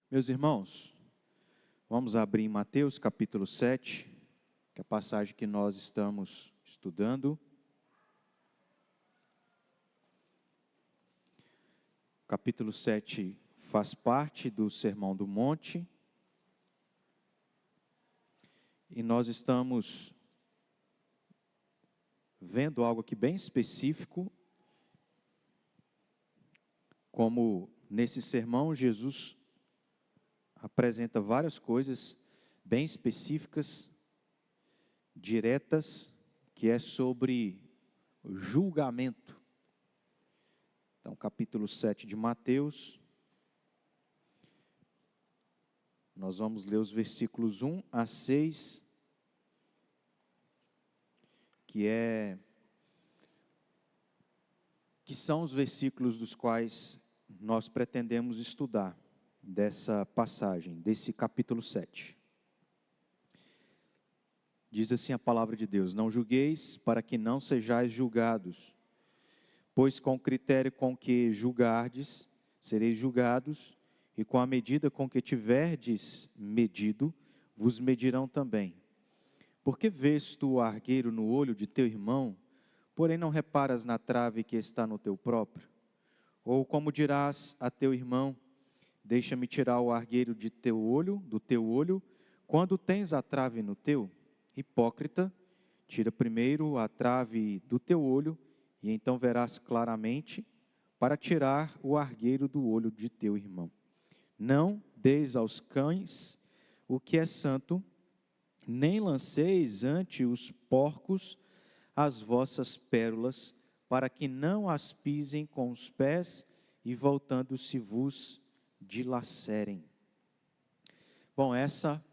Meus irmãos, vamos abrir em Mateus capítulo 7, que é a passagem que nós estamos estudando. Capítulo 7 faz parte do Sermão do Monte. E nós estamos vendo algo aqui bem específico, como nesse sermão Jesus apresenta várias coisas bem específicas, diretas, que é sobre o julgamento. Então, capítulo 7 de Mateus, nós vamos ler os versículos 1 a 6, que são os versículos dos quais nós pretendemos estudar dessa passagem, desse capítulo 7. Diz assim a palavra de Deus: não julgueis para que não sejais julgados, pois com o critério com que julgardes, sereis julgados, e com a medida com que tiverdes medido, vos medirão também. Porque vês tu o argueiro no olho de teu irmão, porém não reparas na trave que está no teu próprio? Ou como dirás a teu irmão: deixa-me tirar o argueiro do teu olho, quando tens a trave no teu? Hipócrita, tira primeiro a trave do teu olho, e então verás claramente para tirar o argueiro do olho de teu irmão. Não deis aos cães o que é santo, nem lanceis ante os porcos as vossas pérolas, para que não as pisem com os pés e voltando-se vos dilacerem. Bom, essa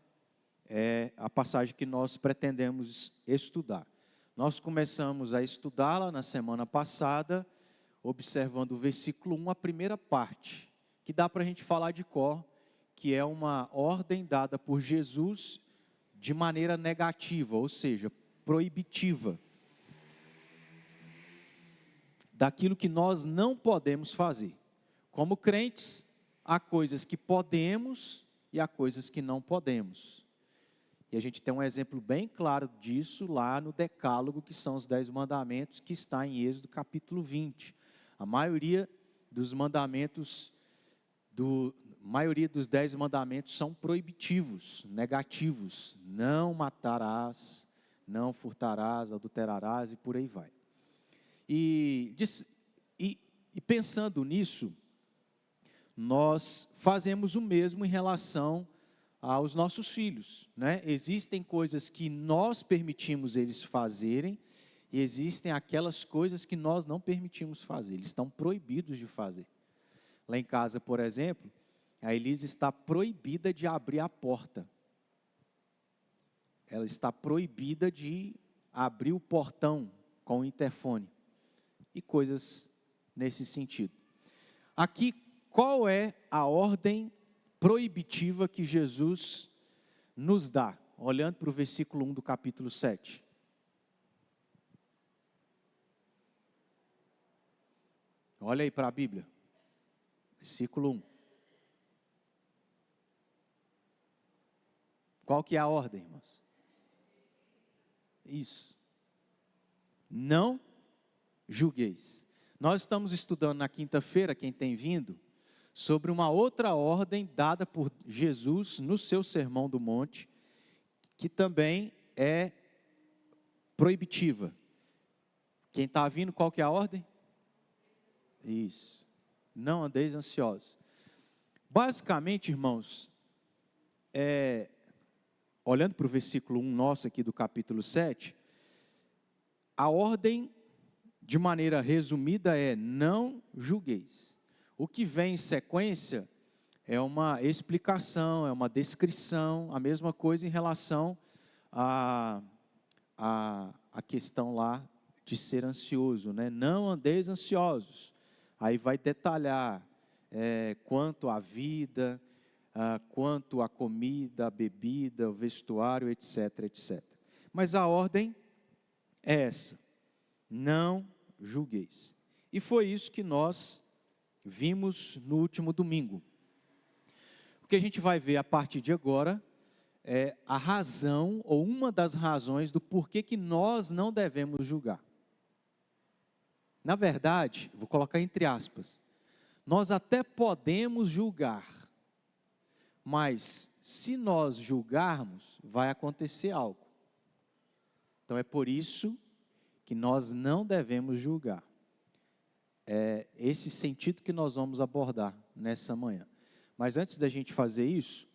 é a passagem que nós pretendemos estudar. Nós começamos a estudá-la na semana passada, observando o versículo 1, a primeira parte, que dá para a gente falar de cor, que é uma ordem dada por Jesus de maneira negativa, ou seja, proibitiva, daquilo que nós não podemos fazer. Como crentes, há coisas que podemos e há coisas que não podemos. E a gente tem um exemplo bem claro disso lá no Decálogo, que são os 10 mandamentos, que está em Êxodo capítulo 20. A maioria dos mandamentos, maioria dos 10 mandamentos são proibitivos, negativos. Não matarás, não furtarás, adulterarás e por aí vai. E pensando nisso, nós fazemos o mesmo em relação aos nossos filhos, né? Existem coisas que nós permitimos eles fazerem e existem aquelas coisas que nós não permitimos fazer, eles estão proibidos de fazer. Lá em casa, por exemplo, a Elisa está proibida de abrir a porta. Ela está proibida de abrir o portão com o interfone e coisas nesse sentido. Aqui, qual é a ordem proibitiva que Jesus nos dá? Olhando para o versículo 1 do capítulo 7. Olha aí para a Bíblia. Versículo 1. Qual que é a ordem, irmãos? Isso. Não julgueis. Nós estamos estudando na quinta-feira, quem tem vindo, sobre uma outra ordem dada por Jesus no seu Sermão do Monte, que também é proibitiva. Quem está vindo, qual que é a ordem? Isso. Não andeis ansiosos. Basicamente, irmãos, olhando para o versículo 1 nosso aqui do capítulo 7, a ordem, de maneira resumida, é: não julgueis. O que vem em sequência é uma explicação, é uma descrição, a mesma coisa em relação à questão lá de ser ansioso, né? Não andeis ansiosos. Aí vai detalhar quanto à vida, quanto à comida, a bebida, o vestuário, etc, etc. Mas a ordem é essa: não julgueis. E foi isso que nós vimos no último domingo. O que a gente vai ver a partir de agora é a razão, ou uma das razões do porquê que nós não devemos julgar. Na verdade, vou colocar entre aspas, nós até podemos julgar, mas se nós julgarmos, vai acontecer algo. Então é por isso que nós não devemos julgar. É esse sentido que nós vamos abordar nessa manhã. Mas antes da gente fazer isso,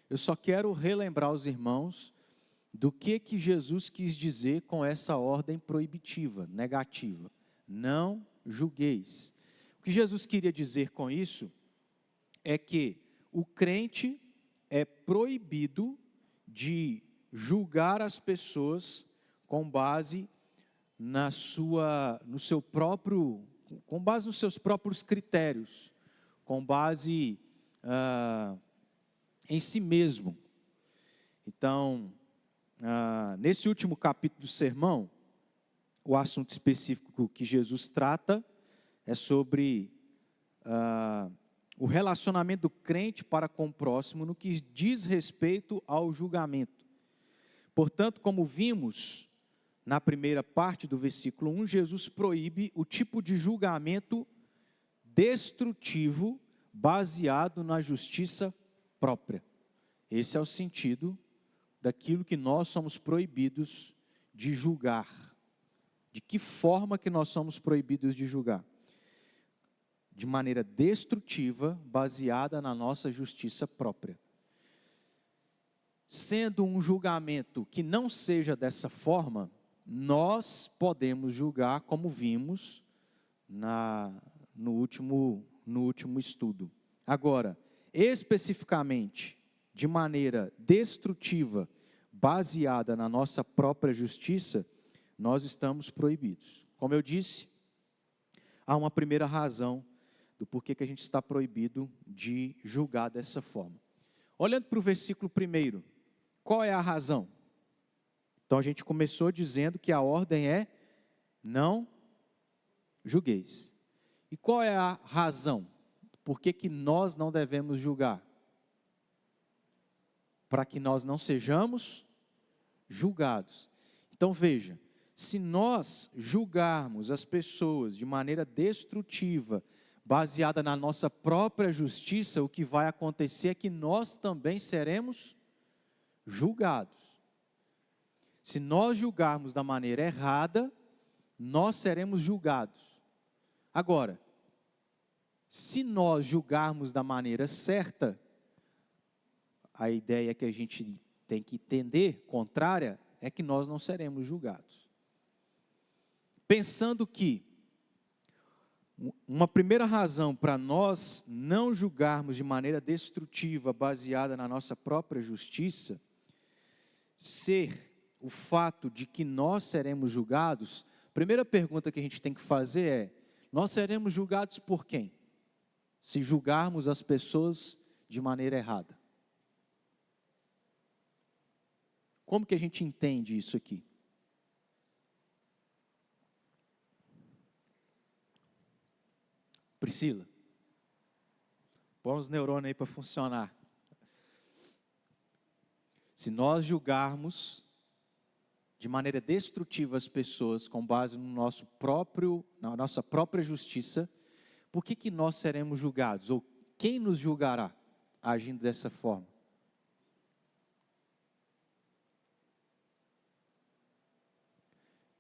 eu só quero relembrar os irmãos do que Jesus quis dizer com essa ordem proibitiva, negativa. Não julgueis. O que Jesus queria dizer com isso é que o crente é proibido de julgar as pessoas com base no seu próprio, com base nos seus próprios critérios, com base em si mesmo. Então, nesse último capítulo do sermão, o assunto específico que Jesus trata é sobre o relacionamento do crente para com o próximo no que diz respeito ao julgamento. Portanto, como vimos na primeira parte do versículo 1, Jesus proíbe o tipo de julgamento destrutivo baseado na justiça própria. Esse é o sentido daquilo que nós somos proibidos de julgar. De que forma que nós somos proibidos de julgar? De maneira destrutiva, baseada na nossa justiça própria. Sendo um julgamento que não seja dessa forma, nós podemos julgar como vimos no último estudo. Agora, especificamente, de maneira destrutiva, baseada na nossa própria justiça, nós estamos proibidos. Como eu disse, há uma primeira razão do porquê que a gente está proibido de julgar dessa forma. Olhando para o versículo 1, qual é a razão? Então a gente começou dizendo que a ordem é não julgueis. E qual é a razão? Por que nós não devemos julgar? Para que nós não sejamos julgados. Então veja, se nós julgarmos as pessoas de maneira destrutiva, baseada na nossa própria justiça, o que vai acontecer é que nós também seremos julgados. Se nós julgarmos da maneira errada, nós seremos julgados. Agora, se nós julgarmos da maneira certa, a ideia que a gente tem que entender, contrária, é que nós não seremos julgados. Pensando que uma primeira razão para nós não julgarmos de maneira destrutiva, baseada na nossa própria justiça, ser o fato de que nós seremos julgados, a primeira pergunta que a gente tem que fazer é: nós seremos julgados por quem? Se julgarmos as pessoas de maneira errada. Como que a gente entende isso aqui? Priscila, põe os neurônios aí para funcionar. Se nós julgarmos de maneira destrutiva as pessoas com base na nossa própria justiça, por que nós seremos julgados? Ou quem nos julgará agindo dessa forma?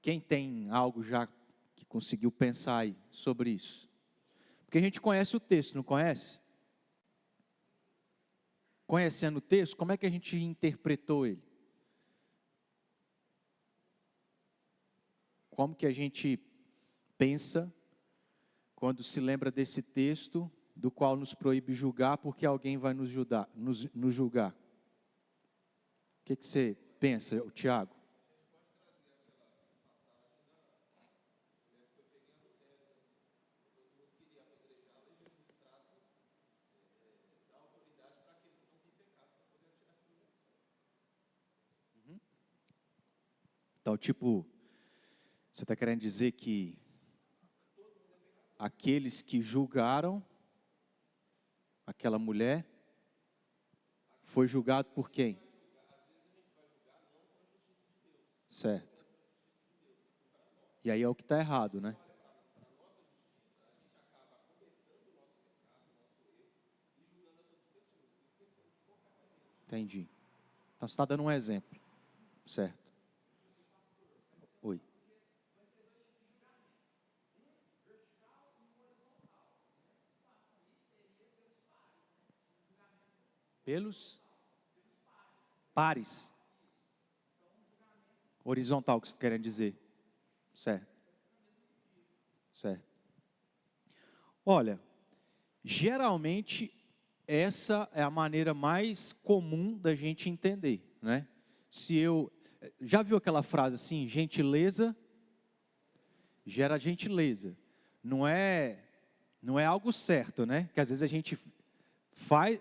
Quem tem algo já que conseguiu pensar aí sobre isso? Porque a gente conhece o texto, não conhece? Conhecendo o texto, como é que a gente interpretou ele? Como que a gente pensa quando se lembra desse texto, do qual nos proíbe julgar, porque alguém vai nos julgar? O que você pensa, Tiago? Então, tipo, você está querendo dizer que aqueles que julgaram aquela mulher Foi julgado por quem? Certo. E aí é o que está errado, né? Entendi. Então você está dando um exemplo, certo? Oi. Pelos pares. Horizontal, que você está querendo dizer. Certo. Certo. Olha, geralmente essa é a maneira mais comum da gente entender, né? Já viu aquela frase assim, gentileza gera gentileza. Não é algo certo, né? Que às vezes a gente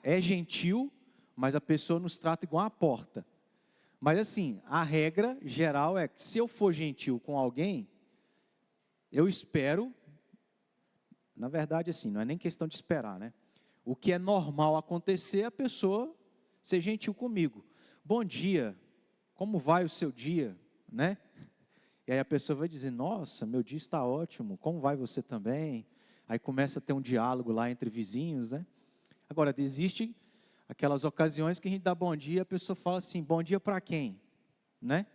é gentil, mas a pessoa nos trata igual uma porta. Mas assim, a regra geral é que se eu for gentil com alguém, eu espero, na verdade assim, não é nem questão de esperar, né? O que é normal acontecer é a pessoa ser gentil comigo. Bom dia, como vai o seu dia, né? E aí a pessoa vai dizer, nossa, meu dia está ótimo, como vai você também? Aí começa a ter um diálogo lá entre vizinhos, né? Agora, existem aquelas ocasiões que a gente dá bom dia, a pessoa fala assim, bom dia para quem? Né?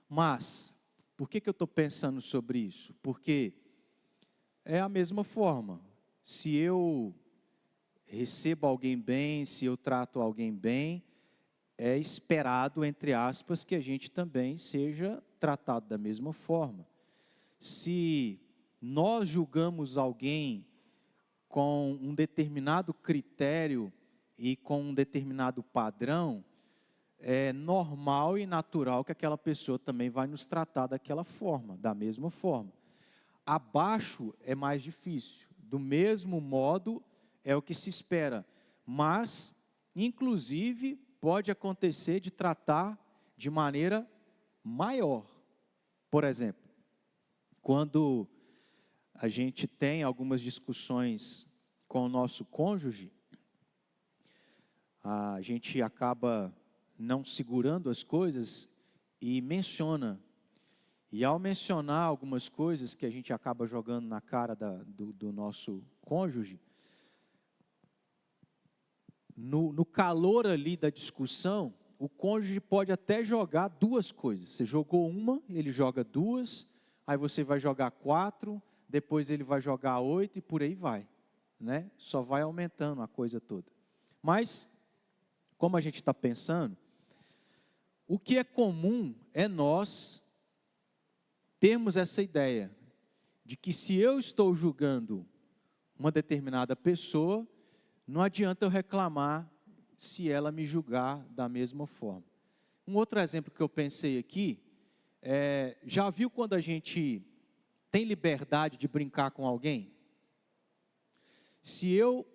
Mas, por que eu estou pensando sobre isso? Porque é a mesma forma. Se eu recebo alguém bem, se eu trato alguém bem, é esperado, entre aspas, que a gente também seja tratado da mesma forma. Se nós julgamos alguém com um determinado critério e com um determinado padrão, é normal e natural que aquela pessoa também vai nos tratar daquela forma, da mesma forma. Abaixo é mais difícil, do mesmo modo é o que se espera, mas, inclusive, pode acontecer de tratar de maneira maior. Por exemplo, quando a gente tem algumas discussões com o nosso cônjuge, a gente acaba não segurando as coisas e menciona. E ao mencionar algumas coisas que a gente acaba jogando na cara do nosso cônjuge, no calor ali da discussão, o cônjuge pode até jogar duas coisas. Você jogou uma, ele joga duas, aí você vai jogar 4, depois ele vai jogar 8 e por aí vai, né? Só vai aumentando a coisa toda. Mas, como a gente está pensando, o que é comum é nós termos essa ideia de que se eu estou julgando uma determinada pessoa, não adianta eu reclamar se ela me julgar da mesma forma. Um outro exemplo que eu pensei aqui, já viu quando a gente tem liberdade de brincar com alguém? Se eu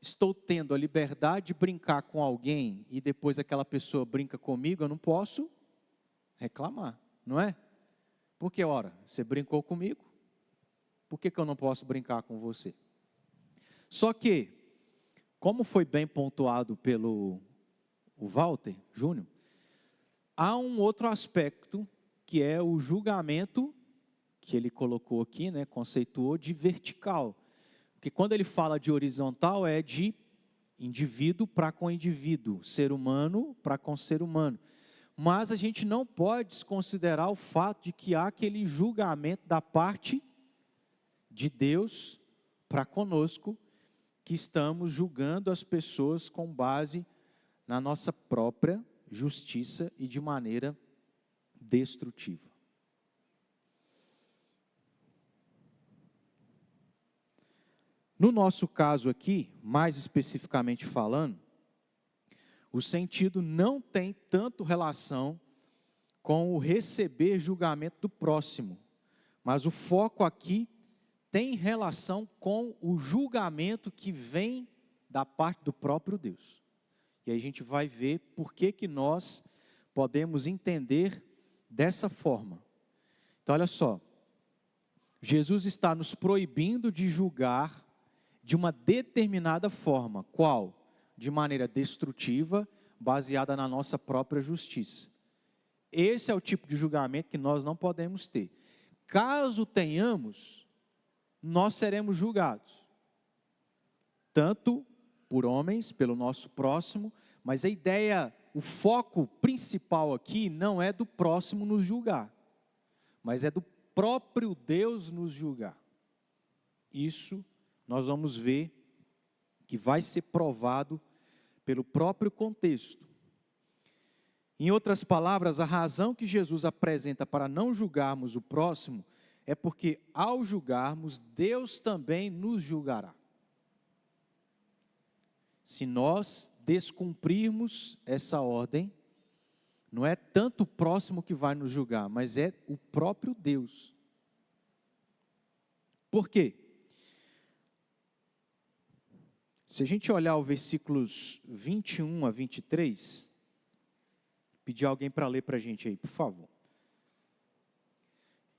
estou tendo a liberdade de brincar com alguém e depois aquela pessoa brinca comigo, eu não posso reclamar, não é? Porque, ora, você brincou comigo, por que eu não posso brincar com você? Só que, como foi bem pontuado pelo Walter Júnior, há um outro aspecto que é o julgamento que ele colocou aqui, né, conceituou de vertical. Porque quando ele fala de horizontal é de indivíduo para com indivíduo, ser humano para com ser humano. Mas a gente não pode desconsiderar o fato de que há aquele julgamento da parte de Deus para conosco, que estamos julgando as pessoas com base na nossa própria justiça e de maneira destrutiva. No nosso caso aqui, mais especificamente falando, o sentido não tem tanto relação com o receber julgamento do próximo, mas o foco aqui tem relação com o julgamento que vem da parte do próprio Deus. E aí a gente vai ver por que nós podemos entender dessa forma. Então olha só, Jesus está nos proibindo de julgar de uma determinada forma. Qual? de maneira destrutiva, baseada na nossa própria justiça. Esse é o tipo de julgamento que nós não podemos ter. Caso tenhamos, nós seremos julgados, tanto por homens, pelo nosso próximo, mas a ideia, o foco principal aqui não é do próximo nos julgar, mas é do próprio Deus nos julgar. Isso nós vamos ver que vai ser provado pelo próprio contexto. Em outras palavras, a razão que Jesus apresenta para não julgarmos o próximo é porque, ao julgarmos, Deus também nos julgará. Se nós descumprirmos essa ordem, não é tanto o próximo que vai nos julgar, mas é o próprio Deus. Por quê? Se a gente olhar os versículos 21 a 23, pedir alguém para ler para a gente aí, por favor.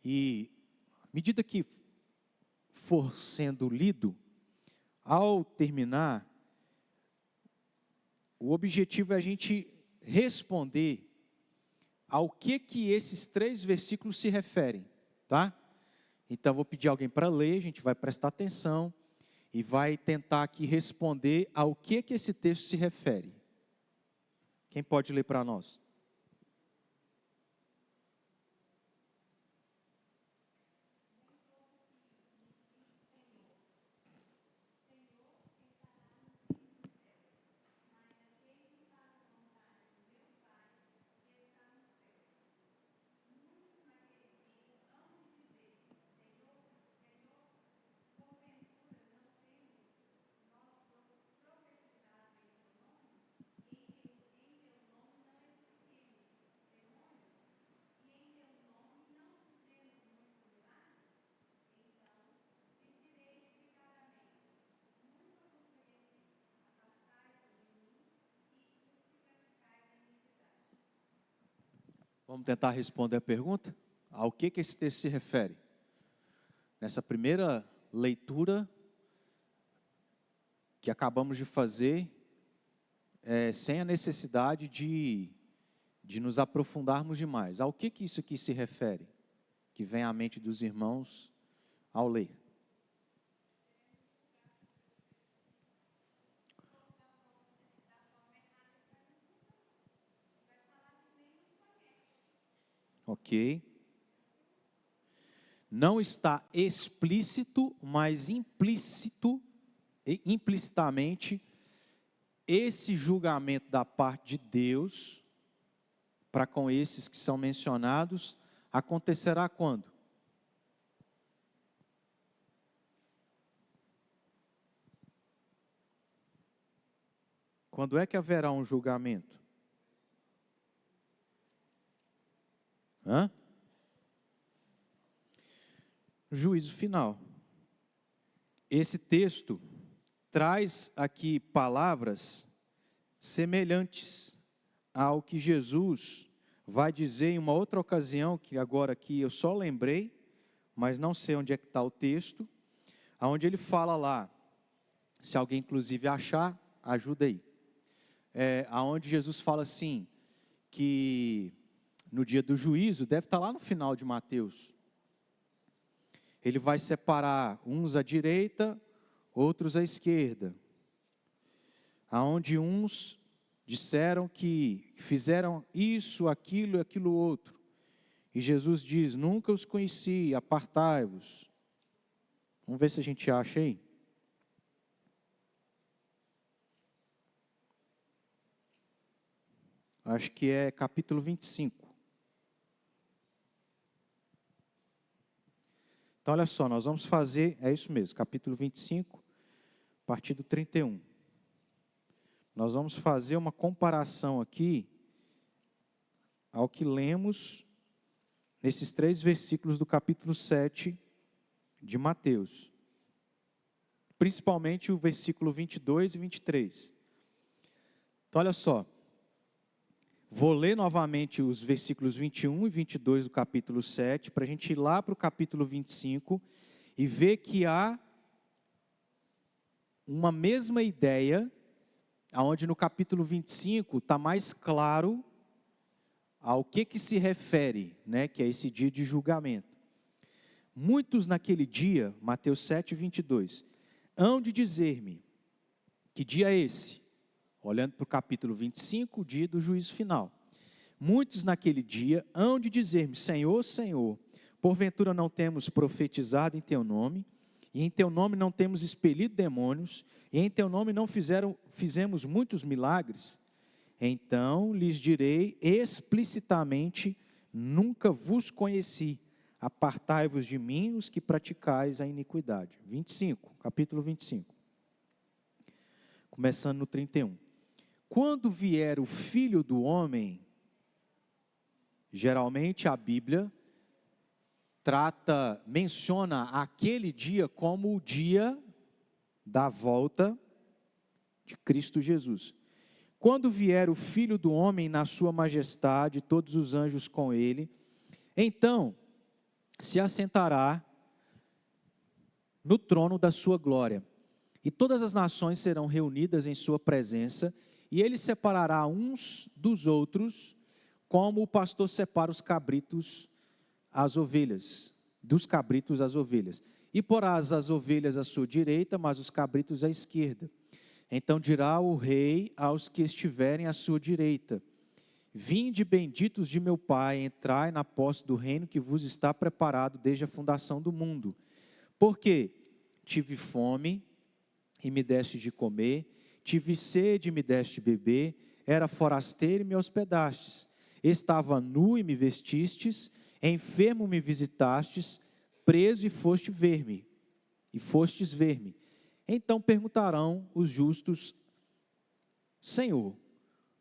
E, à medida que for sendo lido, ao terminar, o objetivo é a gente responder ao que esses 3 versículos se referem, tá? Então, eu vou pedir alguém para ler, a gente vai prestar atenção e vai tentar aqui responder ao que esse texto se refere. Quem pode ler para nós? Vamos tentar responder a pergunta? Ao que esse texto se refere? Nessa primeira leitura que acabamos de fazer, sem a necessidade de nos aprofundarmos demais. Ao que isso aqui se refere? Que vem à mente dos irmãos ao ler. Ok. Não está explícito, mas implicitamente, esse julgamento da parte de Deus, para com esses que são mencionados, acontecerá quando? Quando é que haverá um julgamento? Juízo final. Esse texto traz aqui palavras semelhantes ao que Jesus vai dizer em uma outra ocasião, que agora aqui eu só lembrei, mas não sei onde é que está o texto, onde ele fala lá, se alguém inclusive achar, ajuda aí. Onde Jesus fala assim, que no dia do juízo, deve estar lá no final de Mateus, ele vai separar uns à direita, outros à esquerda, aonde uns disseram que fizeram isso, aquilo e aquilo outro, e Jesus diz, nunca os conheci, apartai-vos. Vamos ver se a gente acha aí. Acho que é capítulo 25. Então, olha só, nós vamos fazer, é isso mesmo, capítulo 25, a partir do 31. Nós vamos fazer uma comparação aqui ao que lemos nesses 3 versículos do capítulo 7 de Mateus. Principalmente o versículo 22 e 23. Então, olha só. Vou ler novamente os versículos 21 e 22 do capítulo 7, para a gente ir lá para o capítulo 25 e ver que há uma mesma ideia onde no capítulo 25 está mais claro ao que se refere, né, que é esse dia de julgamento. Muitos naquele dia, Mateus 7, 22, hão de dizer-me, que dia é esse? Olhando para o capítulo 25, o dia do juízo final. Muitos naquele dia hão de dizer-me, Senhor, Senhor, porventura não temos profetizado em Teu nome, e em Teu nome não temos expelido demônios, e em Teu nome não fizemos muitos milagres? Então lhes direi explicitamente, nunca vos conheci, apartai-vos de mim os que praticais a iniquidade. 25, capítulo 25. Começando no 31. Quando vier o Filho do Homem, geralmente a Bíblia menciona aquele dia como o dia da volta de Cristo Jesus. Quando vier o Filho do Homem na sua majestade, todos os anjos com ele, então se assentará no trono da sua glória, e todas as nações serão reunidas em sua presença, e ele separará uns dos outros, como o pastor separa os cabritos às ovelhas, dos cabritos às ovelhas. E porás as ovelhas à sua direita, mas os cabritos à esquerda. Então dirá o rei aos que estiverem à sua direita, vinde benditos de meu Pai, entrai na posse do reino que vos está preparado desde a fundação do mundo. Porque tive fome e me deste de comer, tive sede e me deste de beber, era forasteiro e me hospedastes, estava nu e me vestistes, enfermo me visitastes, preso e fostes ver-me. Então perguntarão os justos, Senhor,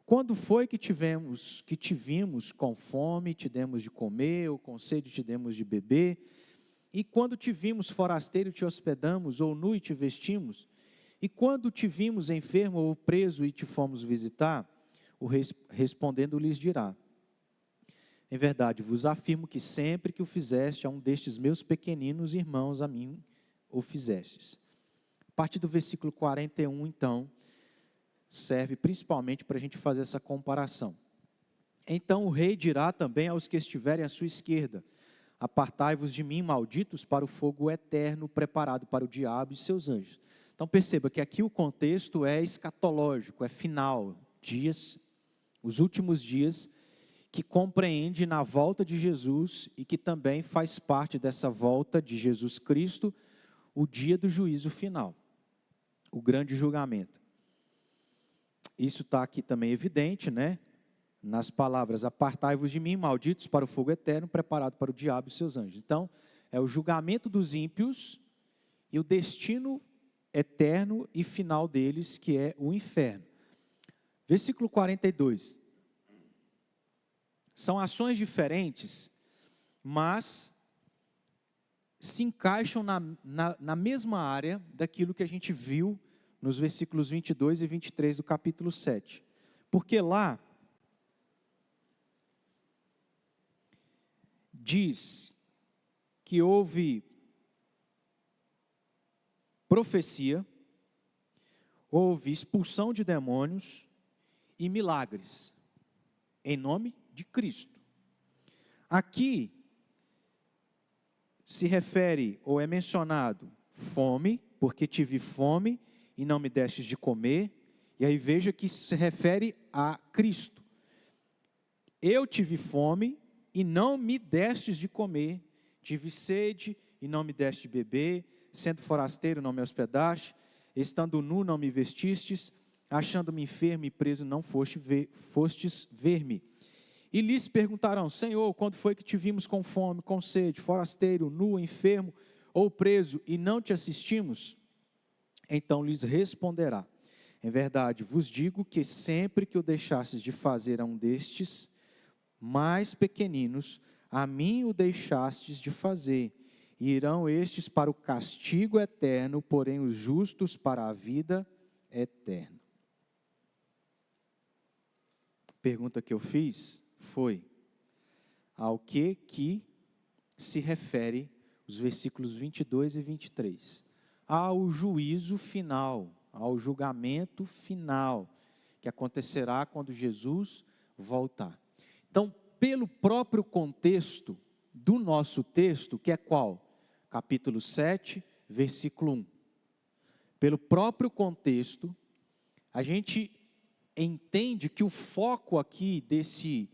quando foi que te vimos com fome e te demos de comer, ou com sede te demos de beber? E quando te vimos forasteiro te hospedamos, ou nu e te vestimos? E quando te vimos enfermo ou preso e te fomos visitar? O rei respondendo lhes dirá, em verdade vos afirmo que sempre que o fizeste a um destes meus pequeninos irmãos, a mim o fizestes. A partir do versículo 41, então, serve principalmente para a gente fazer essa comparação. Então o rei dirá também aos que estiverem à sua esquerda, apartai-vos de mim, malditos, para o fogo eterno preparado para o diabo e seus anjos. Então perceba que aqui o contexto é escatológico, é final, os últimos dias, que compreende na volta de Jesus e que também faz parte dessa volta de Jesus Cristo, o dia do juízo final, o grande julgamento. Isso está aqui também evidente, né? Nas palavras, apartai-vos de mim, malditos, para o fogo eterno, preparado para o diabo e seus anjos. Então, é o julgamento dos ímpios e o destino eterno e final deles, que é o inferno. Versículo 42. São ações diferentes, mas se encaixam na mesma área daquilo que a gente viu nos versículos 22 e 23 do capítulo 7. Porque lá diz que houve profecia, houve expulsão de demônios e milagres, em nome de Cristo. Aqui se refere, ou é mencionado, fome, porque tive fome e não me destes de comer, e aí veja que isso se refere a Cristo. Eu tive fome e não me destes de comer, tive sede e não me deste de beber, sendo forasteiro não me hospedaste, estando nu não me vestistes, achando-me enfermo e preso não fostes ver-me. E lhes perguntarão, Senhor, quando foi que te vimos com fome, com sede, forasteiro, nu, enfermo ou preso, e não te assistimos? Então lhes responderá, em verdade vos digo que sempre que o deixastes de fazer a um destes mais pequeninos, a mim o deixastes de fazer. E irão estes para o castigo eterno, porém os justos para a vida eterna. A pergunta que eu fiz foi, ao que se refere os versículos 22 e 23? Ao juízo final, ao julgamento final, que acontecerá quando Jesus voltar. Então, pelo próprio contexto do nosso texto, que é qual? Capítulo 7, versículo 1. Pelo próprio contexto, a gente entende que o foco aqui desse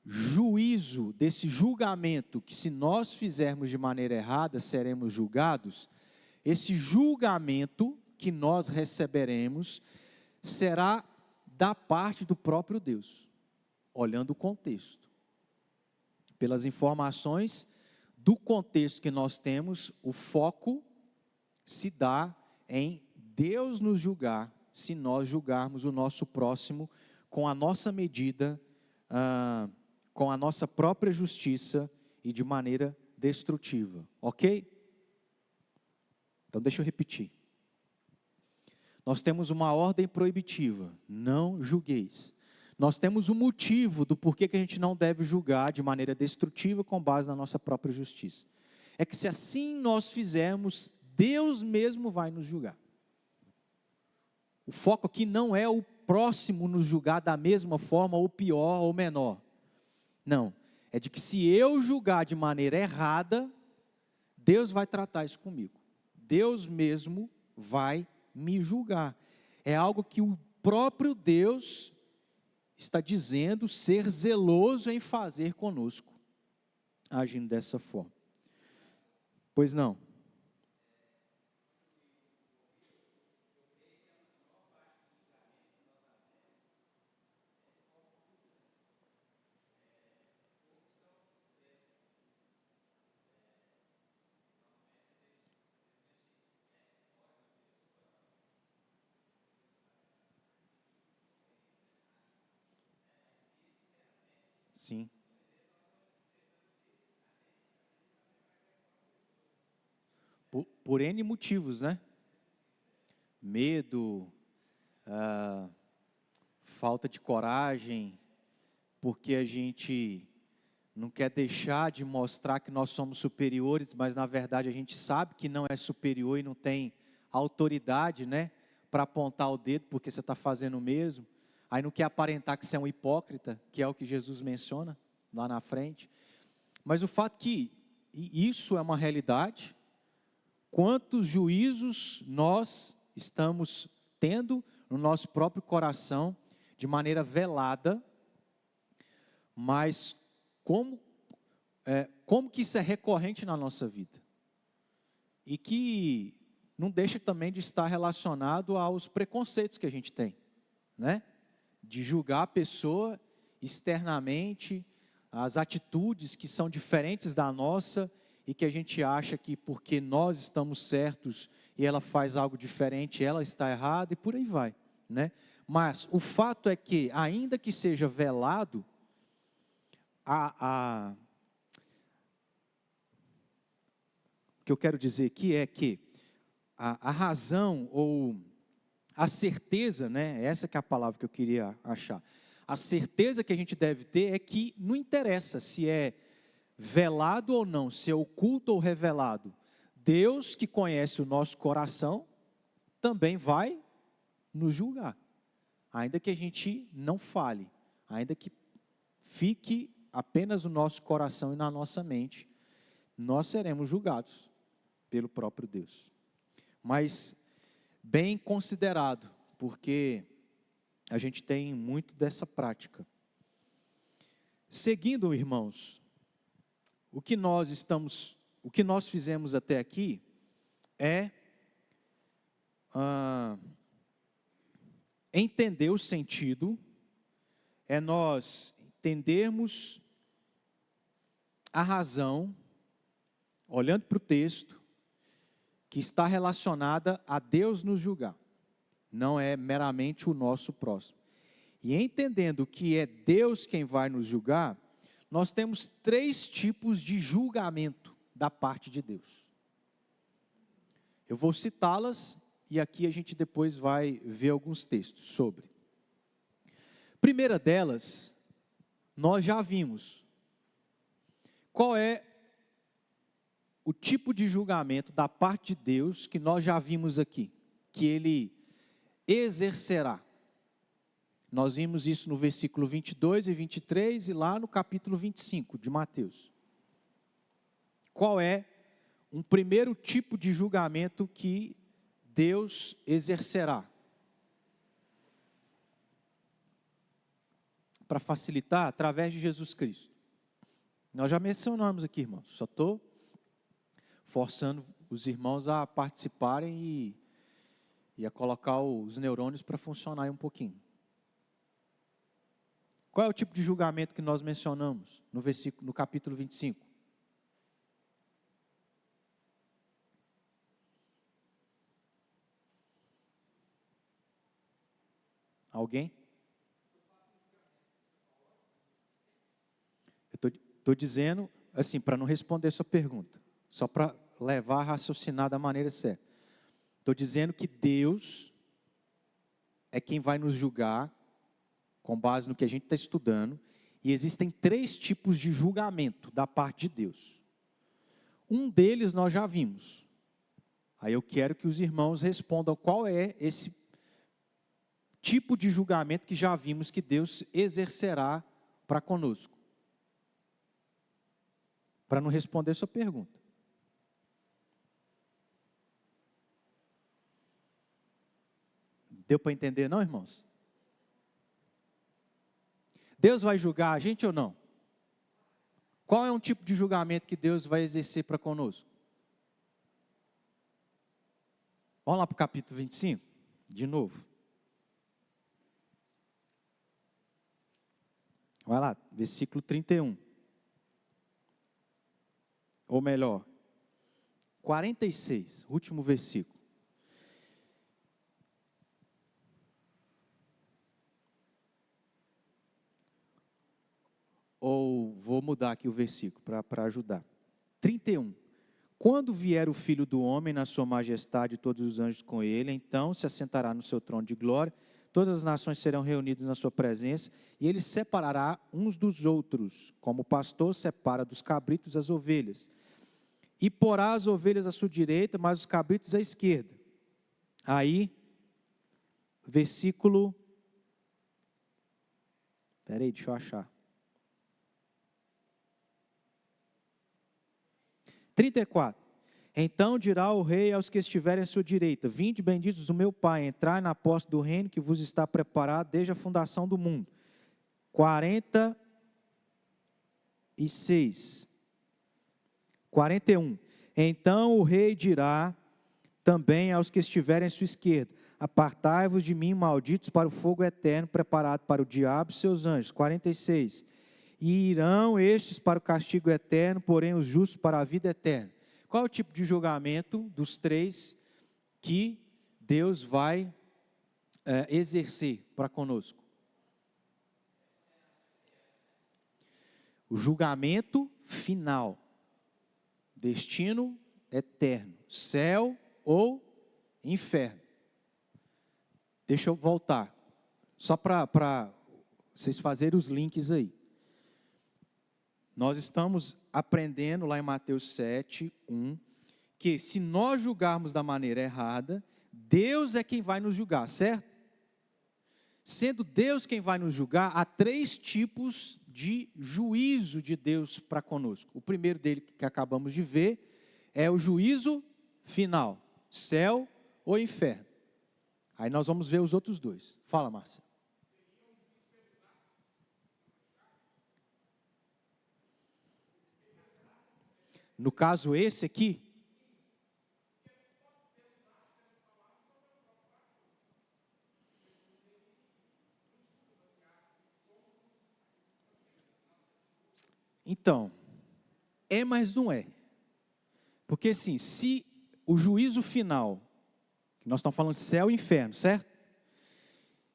juízo, desse julgamento, que se nós fizermos de maneira errada, seremos julgados, esse julgamento que nós receberemos será da parte do próprio Deus, olhando o contexto. Pelas informações do contexto que nós temos, o foco se dá em Deus nos julgar, se nós julgarmos o nosso próximo com a nossa medida, com a nossa própria justiça e de maneira destrutiva, ok? Então deixa eu repetir. Nós temos uma ordem proibitiva, não julgueis. Nós temos um motivo do porquê que a gente não deve julgar de maneira destrutiva com base na nossa própria justiça. É que se assim nós fizermos, Deus mesmo vai nos julgar. O foco aqui não é o próximo nos julgar da mesma forma, ou pior, ou menor. Não, é de que se eu julgar de maneira errada, Deus vai tratar isso comigo. Deus mesmo vai me julgar. É algo que o próprio Deus está dizendo ser zeloso em fazer conosco, agindo dessa forma. Pois não. Sim. Por N motivos, né? Medo, falta de coragem, porque a gente não quer deixar de mostrar que nós somos superiores, mas na verdade a gente sabe que não é superior e não tem autoridade, né? Para apontar o dedo porque você está fazendo o mesmo. Aí não quer aparentar que você é um hipócrita, que é o que Jesus menciona lá na frente. Mas o fato que isso é uma realidade, quantos juízos nós estamos tendo no nosso próprio coração, de maneira velada, mas como que isso é recorrente na nossa vida? E que não deixa também de estar relacionado aos preconceitos que a gente tem, né? De julgar a pessoa externamente, as atitudes que são diferentes da nossa e que a gente acha que porque nós estamos certos e ela faz algo diferente, ela está errada e por aí vai, né? Mas o fato é que, ainda que seja velado, o que eu quero dizer aqui é que a razão ou a certeza, né, essa que é a palavra que eu queria achar. A certeza que a gente deve ter é que não interessa se é velado ou não, se é oculto ou revelado. Deus que conhece o nosso coração também vai nos julgar. Ainda que a gente não fale, ainda que fique apenas no nosso coração e na nossa mente, nós seremos julgados pelo próprio Deus. Mas bem considerado, porque a gente tem muito dessa prática. Seguindo, irmãos, o que nós fizemos até aqui é entender o sentido, é nós entendermos a razão, olhando para o texto, que está relacionada a Deus nos julgar, não é meramente o nosso próximo. E entendendo que é Deus quem vai nos julgar, nós temos 3 tipos de julgamento da parte de Deus. Eu vou citá-las e aqui a gente depois vai ver alguns textos sobre. Primeira delas, nós já vimos. Qual é o tipo de julgamento da parte de Deus que nós já vimos aqui, que Ele exercerá? Nós vimos isso no versículo 22 e 23 e lá no capítulo 25 de Mateus. Qual é um primeiro tipo de julgamento que Deus exercerá? Para facilitar, através de Jesus Cristo. Nós já mencionamos aqui, irmãos, só estou forçando os irmãos a participarem e a colocar os neurônios para funcionar aí um pouquinho. Qual é o tipo de julgamento que nós mencionamos no capítulo 25? Alguém? Eu estou dizendo, assim, para não responder sua pergunta, só para levar a raciocinar da maneira certa. Estou dizendo que Deus é quem vai nos julgar, com base no que a gente está estudando, e existem 3 tipos de julgamento da parte de Deus. Um deles nós já vimos. Aí eu quero que os irmãos respondam qual é esse tipo de julgamento que já vimos que Deus exercerá para conosco. Para não responder sua pergunta. Deu para entender não, irmãos? Deus vai julgar a gente ou não? Qual é um tipo de julgamento que Deus vai exercer para conosco? Vamos lá para o capítulo 25, de novo. Vai lá, versículo 31. Ou melhor, 46, último versículo. Ou vou mudar aqui o versículo para ajudar. 31. Quando vier o Filho do Homem na sua majestade e todos os anjos com ele, então se assentará no seu trono de glória, todas as nações serão reunidas na sua presença, e ele separará uns dos outros, como o pastor separa dos cabritos as ovelhas. E porá as ovelhas à sua direita, mas os cabritos à esquerda. Aí, versículo... Espera aí, deixa eu achar. 34. Então dirá o rei aos que estiverem à sua direita: vinde, benditos do meu Pai, entrai na posse do reino que vos está preparado desde a fundação do mundo. 46. 41. Então o rei dirá também aos que estiverem à sua esquerda: apartai-vos de mim, malditos, para o fogo eterno, preparado para o diabo e seus anjos. 46. E irão estes para o castigo eterno, porém os justos para a vida eterna. Qual é o tipo de julgamento dos 3 que Deus vai exercer para conosco? O julgamento final, destino eterno, céu ou inferno. Deixa eu voltar, só para vocês fazerem os links aí. Nós estamos aprendendo lá em Mateus 7, 1, que se nós julgarmos da maneira errada, Deus é quem vai nos julgar, certo? Sendo Deus quem vai nos julgar, há 3 tipos de juízo de Deus para conosco. O primeiro dele que acabamos de ver é o juízo final, céu ou inferno. Aí nós vamos ver os outros 2. Fala, Márcia. No caso esse aqui, então, mas não é. Porque assim, se o juízo final, que nós estamos falando de céu e inferno, certo?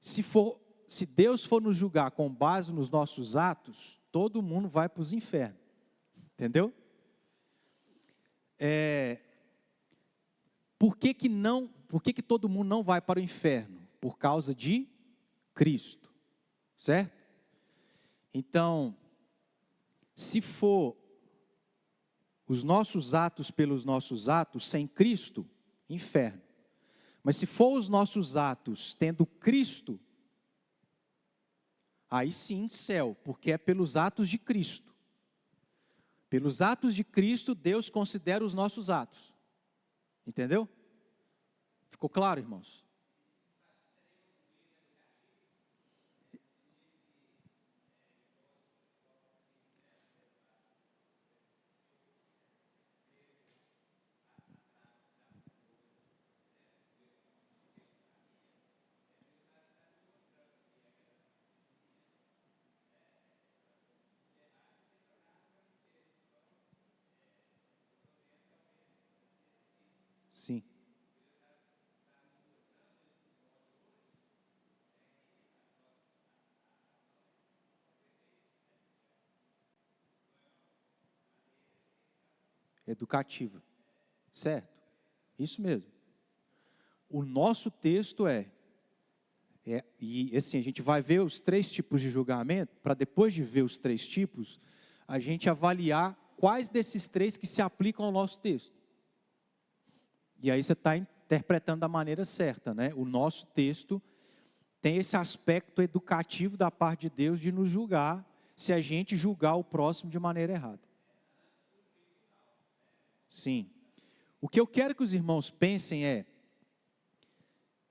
Se Deus for nos julgar com base nos nossos atos, todo mundo vai para os infernos. Entendeu? Por que todo mundo não vai para o inferno? Por causa de Cristo, certo? Então, se for os nossos atos pelos nossos atos, sem Cristo, inferno. Mas se for os nossos atos tendo Cristo, Aí sim, céu, porque é pelos atos de Cristo. Pelos atos de Cristo, Deus considera os nossos atos. Entendeu? Ficou claro, irmãos? Sim. Educativa. Certo? Isso mesmo. O nosso texto e assim, a gente vai ver os 3 tipos de julgamento, para depois de ver os 3 tipos, a gente avaliar quais desses 3 que se aplicam ao nosso texto. E aí você está interpretando da maneira certa, né? O nosso texto tem esse aspecto educativo da parte de Deus de nos julgar, se a gente julgar o próximo de maneira errada. Sim. O que eu quero que os irmãos pensem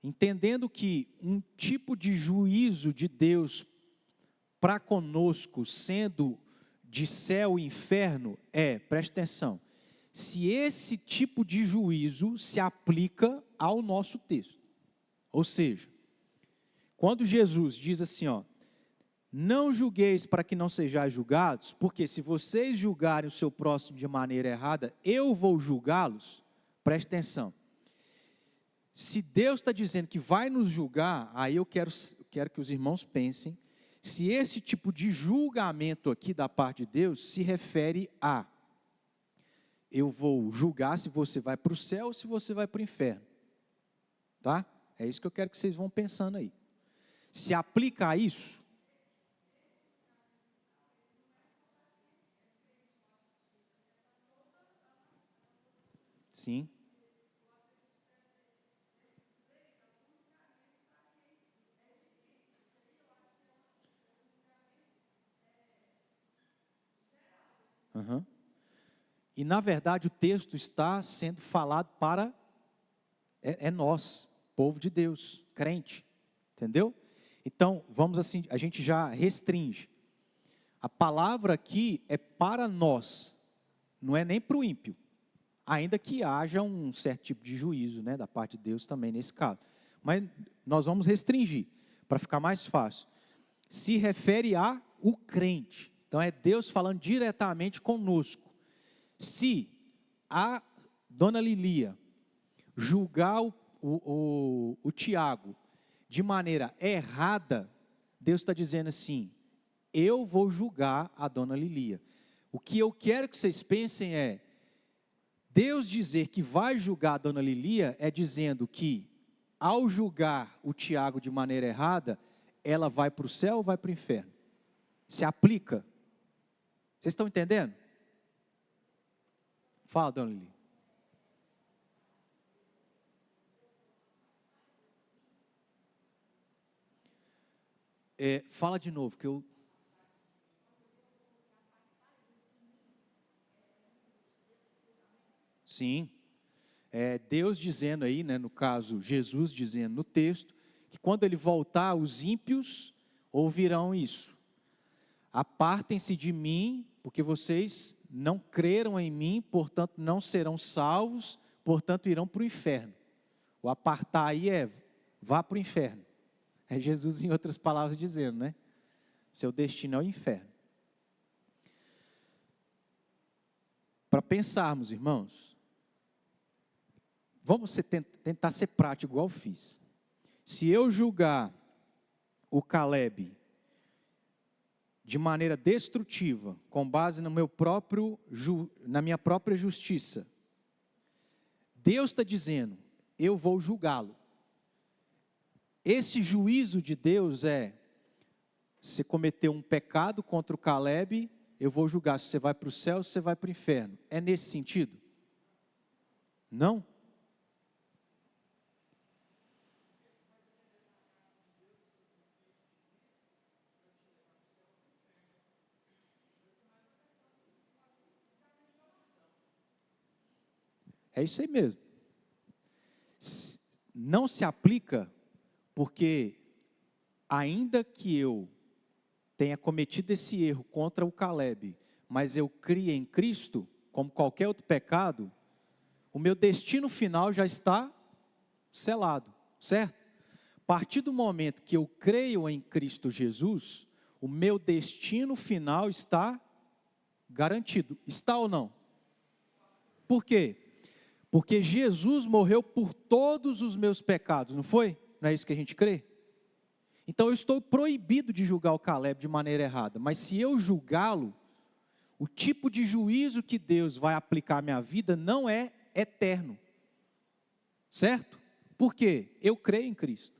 entendendo que um tipo de juízo de Deus para conosco, sendo de céu e inferno, preste atenção, se esse tipo de juízo se aplica ao nosso texto. Ou seja, quando Jesus diz assim, não julgueis para que não sejais julgados, porque se vocês julgarem o seu próximo de maneira errada, eu vou julgá-los, preste atenção. Se Deus está dizendo que vai nos julgar, aí eu quero que os irmãos pensem, se esse tipo de julgamento aqui da parte de Deus se refere a, eu vou julgar se você vai para o céu ou se você vai para o inferno. Tá? É isso que eu quero que vocês vão pensando aí. Se aplica a isso? Sim. Uhum. E na verdade o texto está sendo falado para nós, povo de Deus, crente, entendeu? Então, vamos assim, a gente já restringe. A palavra aqui é para nós, não é nem para o ímpio, ainda que haja um certo tipo de juízo, né, da parte de Deus também nesse caso. Mas nós vamos restringir, para ficar mais fácil. Se refere a o crente, então é Deus falando diretamente conosco. Se a dona Lilia julgar o Tiago de maneira errada, Deus está dizendo assim, eu vou julgar a dona Lilia. O que eu quero que vocês pensem Deus dizer que vai julgar a dona Lilia é dizendo que, ao julgar o Tiago de maneira errada, ela vai para o céu ou vai para o inferno? Se aplica? Vocês estão entendendo? Fala, dona Lilia. Fala de novo, que eu... Sim. Deus dizendo aí, né, no caso, Jesus dizendo no texto, que quando ele voltar, os ímpios ouvirão isso. Apartem-se de mim, porque vocês não creram em mim, portanto não serão salvos, portanto irão para o inferno. O apartar aí vá para o inferno. É Jesus em outras palavras dizendo, né? Seu destino é o inferno. Para pensarmos, irmãos, vamos tentar ser prático igual eu fiz. Se eu julgar o Caleb de maneira destrutiva, com base no na minha própria justiça, Deus está dizendo, eu vou julgá-lo. Esse juízo de Deus você cometeu um pecado contra o Caleb, eu vou julgar se você vai para o céu ou se você vai para o inferno. É nesse sentido? Não? É isso aí mesmo. Não se aplica porque, ainda que eu tenha cometido esse erro contra o Caleb, mas eu criei em Cristo, como qualquer outro pecado, o meu destino final já está selado, certo? A partir do momento que eu creio em Cristo Jesus, o meu destino final está garantido. Está ou não? Por quê? Porque Jesus morreu por todos os meus pecados, não foi? Não é isso que a gente crê? Então eu estou proibido de julgar o Caleb de maneira errada, mas se eu julgá-lo, o tipo de juízo que Deus vai aplicar à minha vida não é eterno, certo? Por quê? Eu creio em Cristo,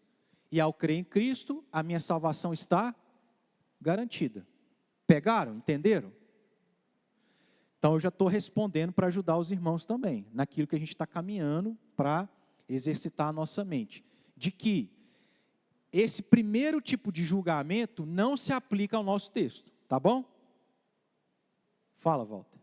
e ao crer em Cristo, a minha salvação está garantida. Pegaram? Entenderam? Então eu já estou respondendo para ajudar os irmãos também, naquilo que a gente está caminhando para exercitar a nossa mente, de que esse primeiro tipo de julgamento não se aplica ao nosso texto, tá bom? Fala, Walter.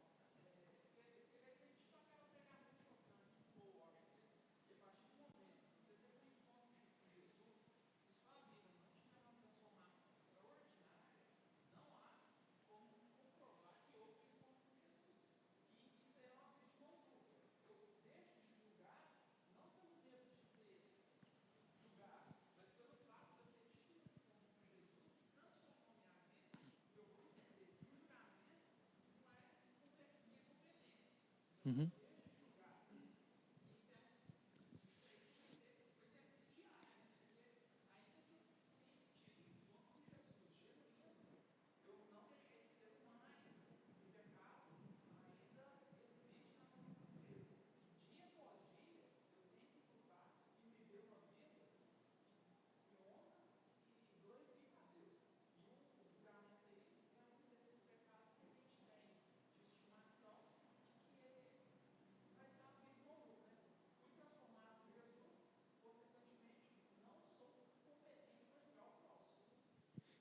Uhum.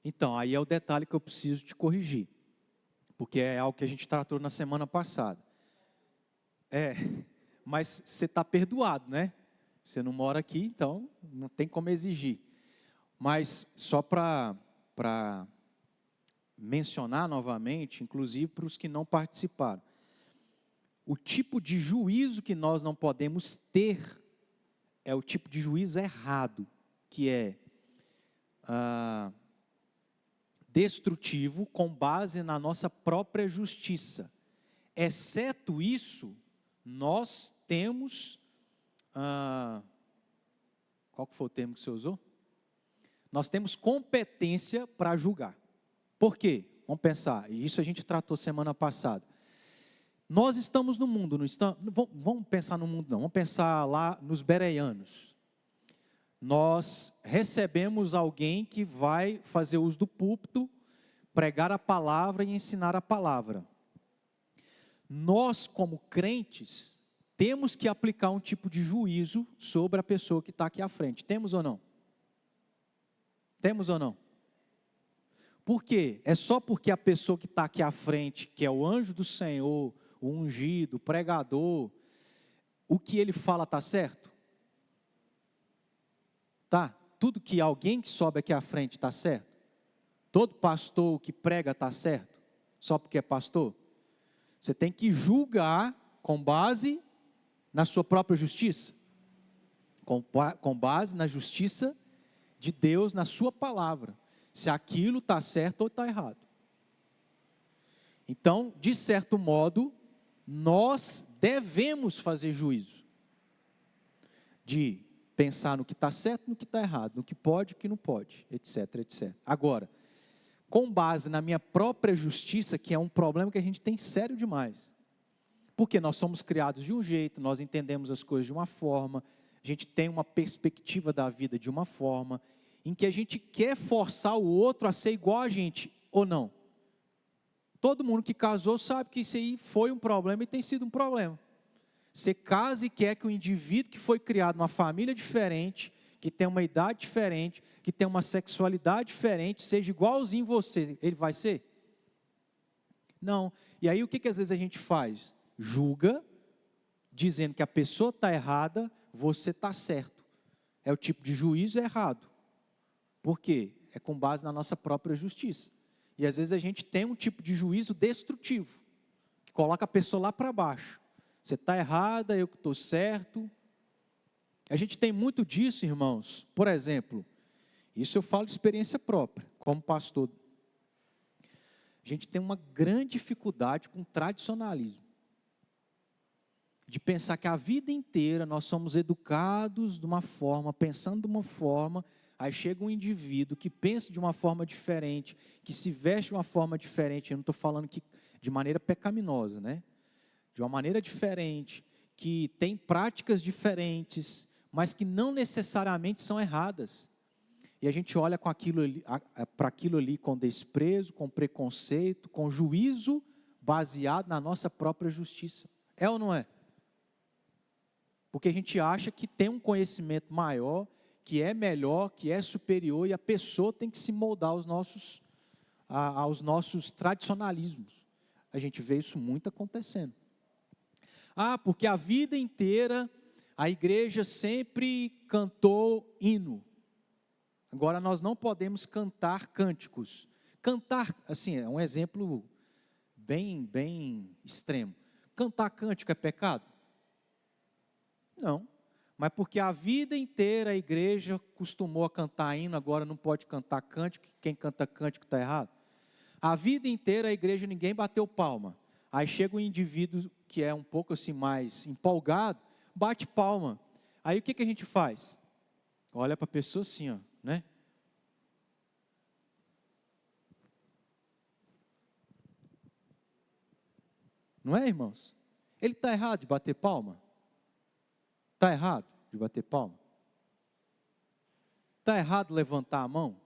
Então, aí é o detalhe que eu preciso te corrigir, porque é algo que a gente tratou na semana passada. Mas você está perdoado, né? Você não mora aqui, então não tem como exigir. Mas só para mencionar novamente, inclusive para os que não participaram, o tipo de juízo que nós não podemos ter é o tipo de juízo errado, que é destrutivo com base na nossa própria justiça. Exceto isso, nós temos, qual que foi o termo que você usou? Nós temos competência para julgar. Por quê? Vamos pensar, e isso a gente tratou semana passada. Nós estamos no mundo, não estamos? Vamos pensar no mundo não, vamos pensar lá nos bereanos. Nós recebemos alguém que vai fazer uso do púlpito, pregar a palavra e ensinar a palavra. Nós, como crentes, temos que aplicar um tipo de juízo sobre a pessoa que está aqui à frente. Temos ou não? Temos ou não? Por quê? É só porque a pessoa que está aqui à frente, que é o anjo do Senhor, o ungido, o pregador, o que ele fala está certo? Tá? Tudo que alguém que sobe aqui à frente está certo? Todo pastor que prega está certo? Só porque é pastor? Você tem que julgar com base na sua própria justiça. Com base na justiça de Deus, na sua palavra. Se aquilo está certo ou está errado. Então, de certo modo, nós devemos fazer juízo. De pensar no que está certo e no que está errado, no que pode e no que não pode, etc, etc. Agora, com base na minha própria justiça, que é um problema que a gente tem sério demais. Porque nós somos criados de um jeito, nós entendemos as coisas de uma forma, a gente tem uma perspectiva da vida de uma forma, em que a gente quer forçar o outro a ser igual a gente, ou não. Todo mundo que casou sabe que isso aí foi um problema e tem sido um problema. Você casa e quer que o indivíduo que foi criado numa família diferente, que tem uma idade diferente, que tem uma sexualidade diferente, seja igualzinho você, ele vai ser? Não. E aí o que às vezes a gente faz? Julga dizendo que a pessoa está errada, você está certo. É o tipo de juízo errado. Por quê? É com base na nossa própria justiça. E às vezes a gente tem um tipo de juízo destrutivo, que coloca a pessoa lá para baixo. Você está errada, eu que estou certo. A gente tem muito disso, irmãos. Por exemplo, isso eu falo de experiência própria, como pastor. A gente tem uma grande dificuldade com o tradicionalismo. De pensar que a vida inteira nós somos educados de uma forma, pensando de uma forma, aí chega um indivíduo que pensa de uma forma diferente, que se veste de uma forma diferente, eu não estou falando que de maneira pecaminosa, né? De uma maneira diferente, que tem práticas diferentes, mas que não necessariamente são erradas. E a gente olha com para aquilo ali com desprezo, com preconceito, com juízo baseado na nossa própria justiça. É ou não é? Porque a gente acha que tem um conhecimento maior, que é melhor, que é superior, e a pessoa tem que se moldar aos nossos tradicionalismos. A gente vê isso muito acontecendo. Porque a vida inteira a igreja sempre cantou hino. Agora nós não podemos cantar cânticos. Cantar, assim, é um exemplo bem extremo. Cantar cântico é pecado? Não, mas porque a vida inteira a igreja costumou a cantar hino, agora não pode cantar cântico, quem canta cântico está errado. A vida inteira a igreja ninguém bateu palma. Aí chega um indivíduo que é um pouco assim mais empolgado, bate palma. Aí o que a gente faz? Olha para a pessoa assim, ó, né? Não é, irmãos? Ele está errado de bater palma? Está errado de bater palma? Está errado levantar a mão?